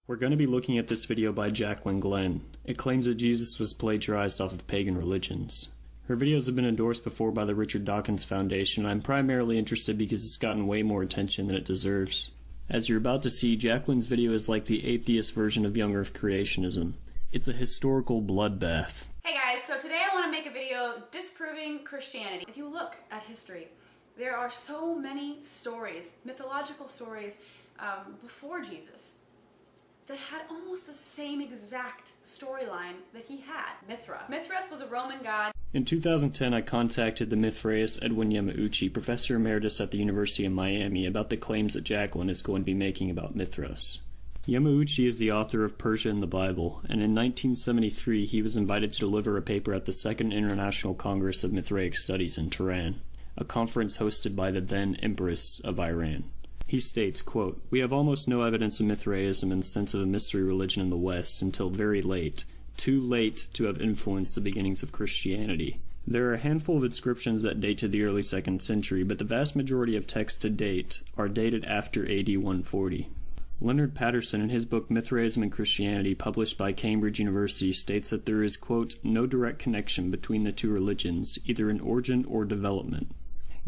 We're going to be looking at this video by Jaclyn. It claims that Jesus was plagiarized off of pagan religions. Her videos have been endorsed before by the Richard Dawkins Foundation, and I'm primarily interested because it's gotten way more attention than it deserves. As you're about to see, Jaclyn's video is like the atheist version of young earth creationism. It's a historical bloodbath. Hey guys, so today I want to make a video disproving Christianity. If you look at history, there are so many stories, mythological stories, before Jesus that had almost the same exact storyline that he had. Mithras was a Roman god. In 2010, I contacted the Mithraeus Edwin Yamauchi, professor emeritus at the University of Miami, about the claims that Jaclyn is going to be making about Mithras. Yamauchi is the author of Persia and the Bible, and in 1973 he was invited to deliver a paper at the Second International Congress of Mithraic Studies in Tehran, a conference hosted by the then Empress of Iran. He states, quote, "We have almost no evidence of Mithraism in the sense of a mystery religion in the West until very late, too late to have influenced the beginnings of Christianity. There are a handful of inscriptions that date to the early 2nd century, but the vast majority of texts to date are dated after AD 140. Leonard Patterson, in his book Mithraism and Christianity, published by Cambridge University, states that there is, quote, no direct connection between the two religions, either in origin or development.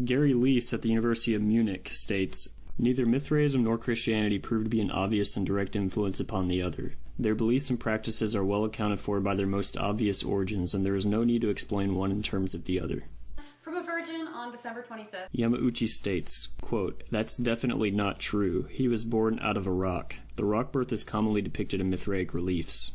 Gary Leese at the University of Munich states, neither Mithraism nor Christianity prove to be an obvious and direct influence upon the other. Their beliefs and practices are well accounted for by their most obvious origins, and there is no need to explain one in terms of the other." From a virgin on December 25th. Yamauchi states, quote, "That's definitely not true. He was born out of a rock. The rock birth is commonly depicted in Mithraic reliefs."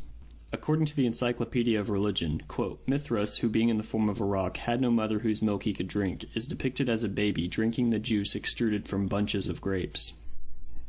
According to the Encyclopedia of Religion, quote, "Mithras, who being in the form of a rock had no mother whose milk he could drink, is depicted as a baby drinking the juice extruded from bunches of grapes."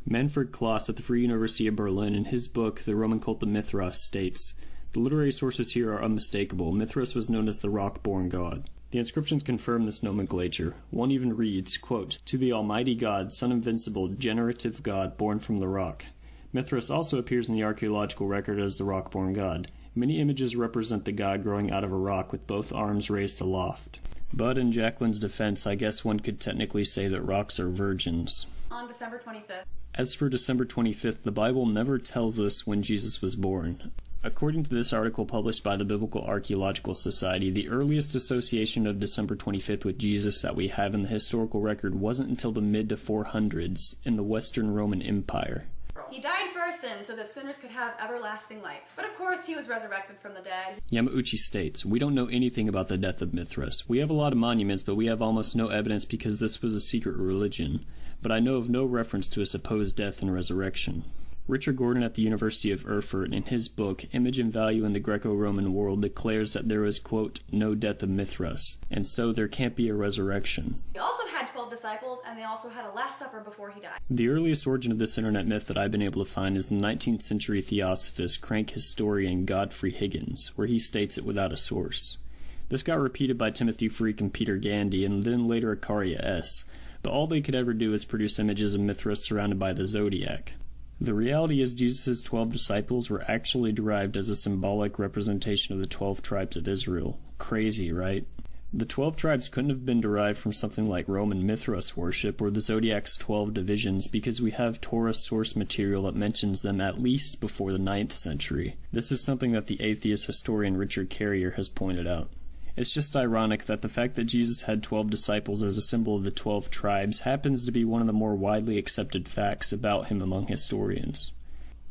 Manfred Kloss at the Free University of Berlin, in his book The Roman Cult of Mithras, states, "The literary sources here are unmistakable. Mithras was known as the rock-born god." The inscriptions confirm this nomenclature. One even reads, quote, "To the Almighty God, Son Invincible, generative God, born from the rock." Mithras also appears in the archaeological record as the rock-born god. Many images represent the god growing out of a rock with both arms raised aloft. But in Jaclyn's defense, I guess one could technically say that rocks are virgins. On December 25th. As for December 25th, the Bible never tells us when Jesus was born. According to this article published by the Biblical Archaeological Society, the earliest association of December 25th with Jesus that we have in the historical record wasn't until the mid-400s in the Western Roman Empire. He died for our sins so that sinners could have everlasting life. But of course, he was resurrected from the dead. Yamauchi states, "We don't know anything about the death of Mithras. We have a lot of monuments, but we have almost no evidence because this was a secret religion. But I know of no reference to a supposed death and resurrection." Richard Gordon at the University of Erfurt, in his book Image and Value in the Greco-Roman World, declares that there was, quote, "no death of Mithras, and so there can't be a resurrection." He also had 12 disciples, and they also had a Last Supper before he died. The earliest origin of this internet myth that I've been able to find is the 19th century theosophist, crank historian Godfrey Higgins, where he states it without a source. This got repeated by Timothy Freke and Peter Gandy, and then later Akaria S., but all they could ever do is produce images of Mithras surrounded by the zodiac. The reality is Jesus' 12 disciples were actually derived as a symbolic representation of the 12 tribes of Israel. Crazy, right? The 12 tribes couldn't have been derived from something like Roman Mithras worship or the zodiac's 12 divisions because we have Torah source material that mentions them at least before the 9th century. This is something that the atheist historian Richard Carrier has pointed out. It's just ironic that the fact that Jesus had 12 disciples as a symbol of the 12 tribes happens to be one of the more widely accepted facts about him among historians.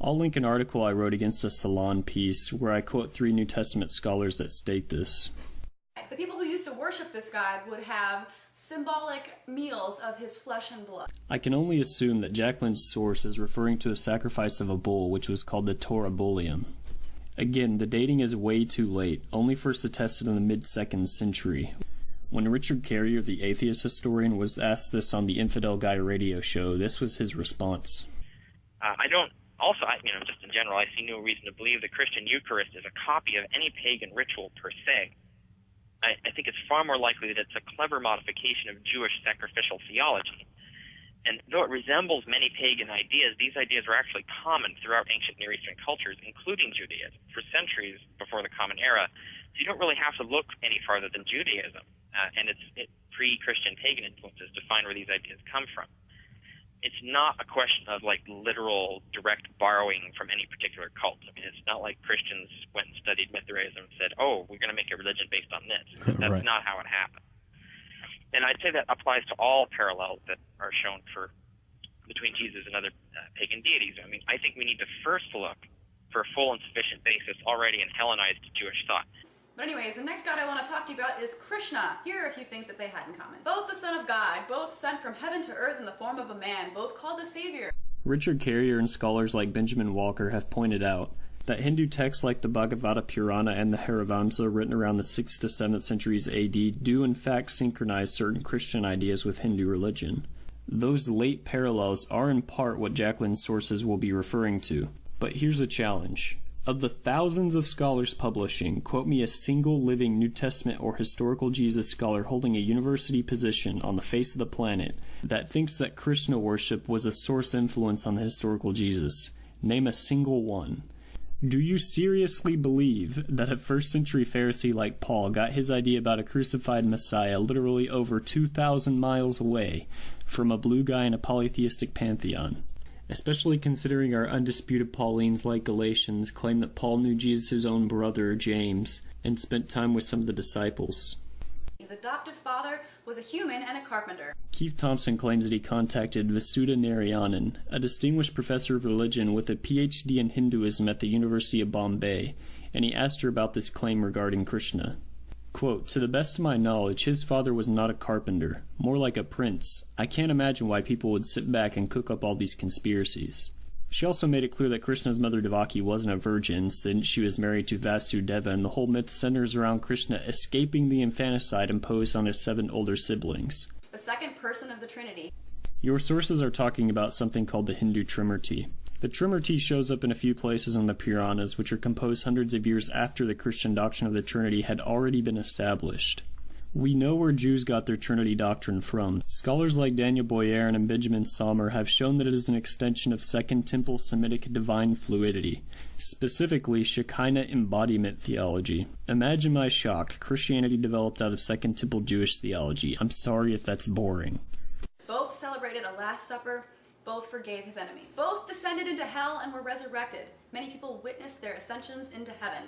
I'll link an article I wrote against a Salon piece where I quote 3 New Testament scholars that state this. The people who used to worship this god would have symbolic meals of his flesh and blood. I can only assume that Jaclyn's source is referring to a sacrifice of a bull which was called the Torah Bullium. Again, the dating is way too late, only first attested in the mid-2nd century. When Richard Carrier, the atheist historian, was asked this on the Infidel Guy radio show, this was his response. Just in general, I see no reason to believe the Christian Eucharist is a copy of any pagan ritual per se. I think it's far more likely that it's a clever modification of Jewish sacrificial theology. And though it resembles many pagan ideas, these ideas were actually common throughout ancient Near Eastern cultures, including Judaism, for centuries before the Common Era. So you don't really have to look any farther than Judaism and its pre-Christian pagan influences to find where these ideas come from. it's not a question of like literal direct borrowing from any particular cult. I mean, it's not like Christians went and studied Mithraism and said, oh, we're going to make a religion based on this. That's Right. not how it happened. And I'd say that applies to all parallels that are shown between Jesus and other pagan deities. I mean, I think we need to first look for a full and sufficient basis already in Hellenized Jewish thought. But anyways, the next god I want to talk to you about is Krishna. Here are a few things that they had in common. Both the son of God, both sent from heaven to earth in the form of a man, both called the Savior. Richard Carrier and scholars like Benjamin Walker have pointed out that Hindu texts like the Bhagavata Purana and the Harivamsa, written around the 6th to 7th centuries AD, do in fact synchronize certain Christian ideas with Hindu religion. Those late parallels are in part what Jaclyn's sources will be referring to. But here's a challenge. Of the thousands of scholars publishing, quote me a single living New Testament or historical Jesus scholar holding a university position on the face of the planet that thinks that Krishna worship was a source influence on the historical Jesus. Name a single one. Do you seriously believe that a first century Pharisee like Paul got his idea about a crucified Messiah literally over 2,000 miles away from a blue guy in a polytheistic pantheon? Especially considering our undisputed Paulines like Galatians claim that Paul knew Jesus' own brother, James, and spent time with some of the disciples. His adoptive father was a human and a carpenter. Keith Thompson claims that he contacted Vasudha Narayanan, a distinguished professor of religion with a PhD in Hinduism at the University of Bombay, and he asked her about this claim regarding Krishna. Quote, to the best of my knowledge, his father was not a carpenter, more like a prince. I can't imagine why people would sit back and cook up all these conspiracies. She also made it clear that Krishna's mother Devaki wasn't a virgin, since she was married to Vasudeva, and the whole myth centers around Krishna escaping the infanticide imposed on his 7 older siblings. The second person of the Trinity. Your sources are talking about something called the Hindu Trimurti. The Trimurti shows up in a few places in the Puranas, which are composed hundreds of years after the Christian doctrine of the Trinity had already been established. We know where Jews got their Trinity doctrine from. Scholars like Daniel Boyarin and Benjamin Sommer have shown that it is an extension of Second Temple Semitic divine fluidity, specifically Shekinah embodiment theology. Imagine my shock. Christianity developed out of Second Temple Jewish theology. I'm sorry if that's boring. Both celebrated a Last Supper. Both forgave his enemies. Both descended into hell and were resurrected. Many people witnessed their ascensions into heaven.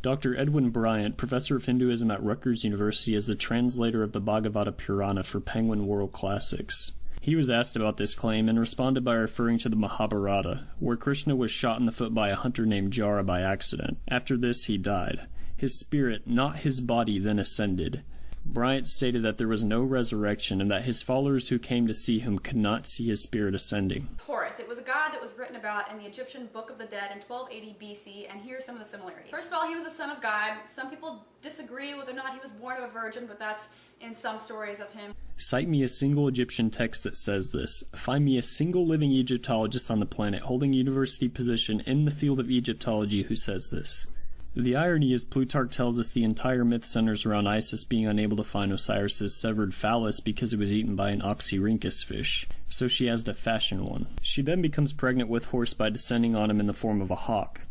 Dr. Edwin Bryant, professor of Hinduism at Rutgers University, is the translator of the Bhagavata Purana for Penguin World Classics. He was asked about this claim and responded by referring to the Mahabharata, where Krishna was shot in the foot by a hunter named Jara by accident. After this, he died. His spirit, not his body, then ascended. Bryant stated that there was no resurrection and that his followers who came to see him could not see his spirit ascending. Horus. It was a god that was written about in the Egyptian Book of the Dead in 1280 BC, and here are some of the similarities. First of all, he was a son of God. Some people disagree whether or not he was born of a virgin, but that's in some stories of him. Cite me a single Egyptian text that says this. Find me a single living Egyptologist on the planet holding a university position in the field of Egyptology who says this. The irony is Plutarch tells us the entire myth centers around Isis being unable to find Osiris's severed phallus because it was eaten by an oxyrhynchus fish, so she has to fashion one. She then becomes pregnant with Horus by descending on him in the form of a hawk.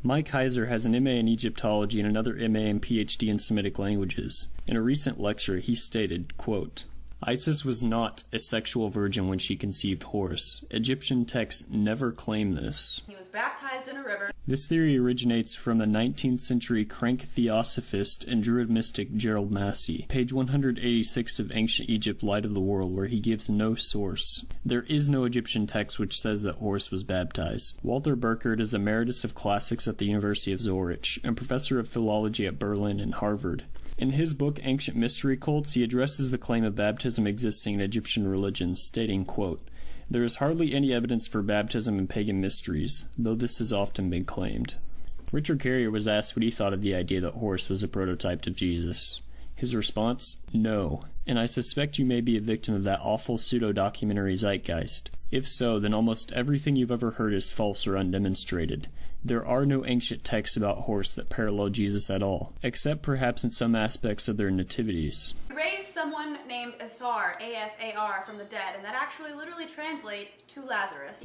Mike Heiser has an MA in Egyptology and another MA and PhD in Semitic languages. In a recent lecture, he stated, quote, Isis was not a sexual virgin when she conceived Horus. Egyptian texts never claim this. He was baptized in a river. This theory originates from the 19th century crank theosophist and Druid mystic Gerald Massey, page 186 of Ancient Egypt, Light of the World, where he gives no source. There is no Egyptian text which says that Horus was baptized. Walter Burkert is Emeritus of Classics at the University of Zurich and Professor of Philology at Berlin and Harvard. In his book Ancient Mystery Cults, he addresses the claim of baptism existing in Egyptian religions, stating, quote, there is hardly any evidence for baptism in pagan mysteries, though this has often been claimed. Richard Carrier was asked what he thought of the idea that Horus was a prototype of Jesus. His response, no, and I suspect you may be a victim of that awful pseudo-documentary zeitgeist. If so, then almost everything you've ever heard is false or undemonstrated. There are no ancient texts about Horus that parallel Jesus at all, except perhaps in some aspects of their nativities. He raised someone named Asar, A-S-A-R, from the dead, and that actually literally translates to Lazarus.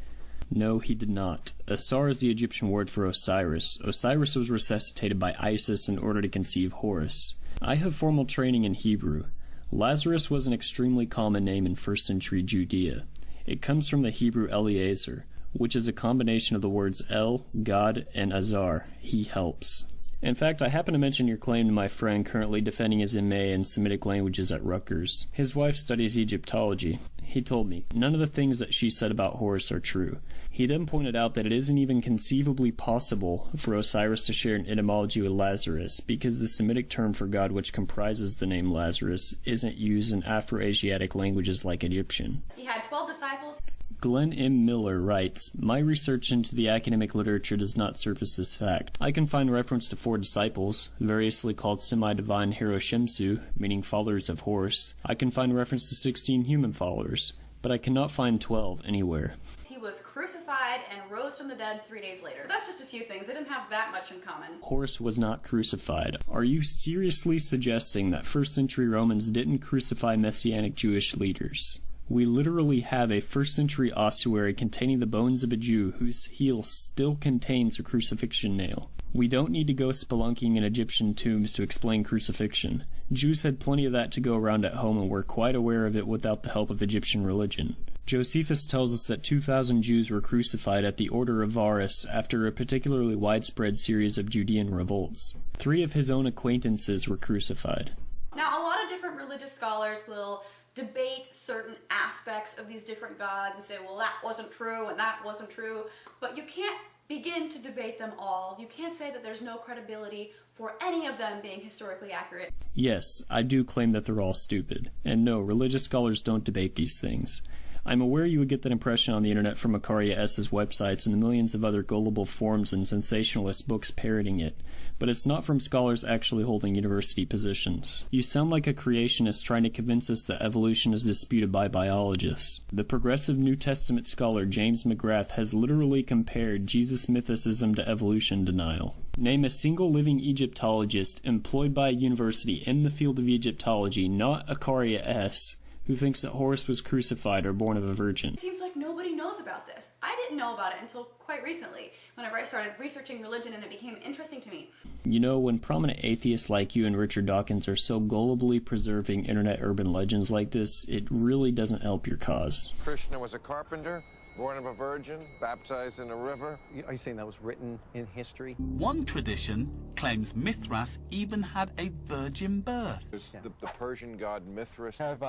No, he did not. Asar is the Egyptian word for Osiris. Osiris was resuscitated by Isis in order to conceive Horus. I have formal training in Hebrew. Lazarus was an extremely common name in 1st century Judea. It comes from the Hebrew Eliezer, which is a combination of the words El, God, and Azar, he helps. In fact, I happen to mention your claim to my friend currently defending his MA in Semitic languages at Rutgers. His wife studies Egyptology. He told me, none of the things that she said about Horus are true. He then pointed out that it isn't even conceivably possible for Osiris to share an etymology with Lazarus, because the Semitic term for God which comprises the name Lazarus isn't used in Afro-Asiatic languages like Egyptian. He had 12 disciples. Glenn M. Miller writes, my research into the academic literature does not surface this fact. I can find reference to 4 disciples, variously called semi-divine Hiroshimsu, meaning followers of Horus. I can find reference to 16 human followers, but I cannot find 12 anywhere. He was crucified and rose from the dead 3 days later. That's just a few things. They didn't have that much in common. Horus was not crucified. Are you seriously suggesting that first century Romans didn't crucify Messianic Jewish leaders? We literally have a first-century ossuary containing the bones of a Jew whose heel still contains a crucifixion nail. We don't need to go spelunking in Egyptian tombs to explain crucifixion. Jews had plenty of that to go around at home and were quite aware of it without the help of Egyptian religion. Josephus tells us that 2,000 Jews were crucified at the order of Varus after a particularly widespread series of Judean revolts. 3 of his own acquaintances were crucified. Now, a lot of different religious scholars will debate certain aspects of these different gods and say, well, that wasn't true and that wasn't true, but you can't begin to debate them all. You can't say that there's no credibility for any of them being historically accurate. Yes, I do claim that they're all stupid. And no, religious scholars don't debate these things. I'm aware you would get that impression on the internet from Makaria S.'s websites and the millions of other gullible forums and sensationalist books parroting it, but it's not from scholars actually holding university positions. You sound like a creationist trying to convince us that evolution is disputed by biologists. The progressive New Testament scholar James McGrath has literally compared Jesus Mythicists to evolution denial. Name a single living Egyptologist employed by a university in the field of Egyptology, not Makaria S., who thinks that Horus was crucified or born of a virgin. It seems like nobody knows about this. I didn't know about it until quite recently, whenever I started researching religion and it became interesting to me. You know, when prominent atheists like you and Richard Dawkins are so gullibly preserving internet urban legends like this, it really doesn't help your cause. Krishna was a carpenter, born of a virgin, baptized in a river. Are you saying that was written in history? One tradition claims Mithras even had a virgin birth. The Persian god Mithras. Have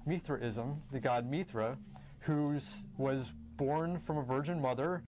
Mithraism, the god Mithra, who was born from a virgin mother.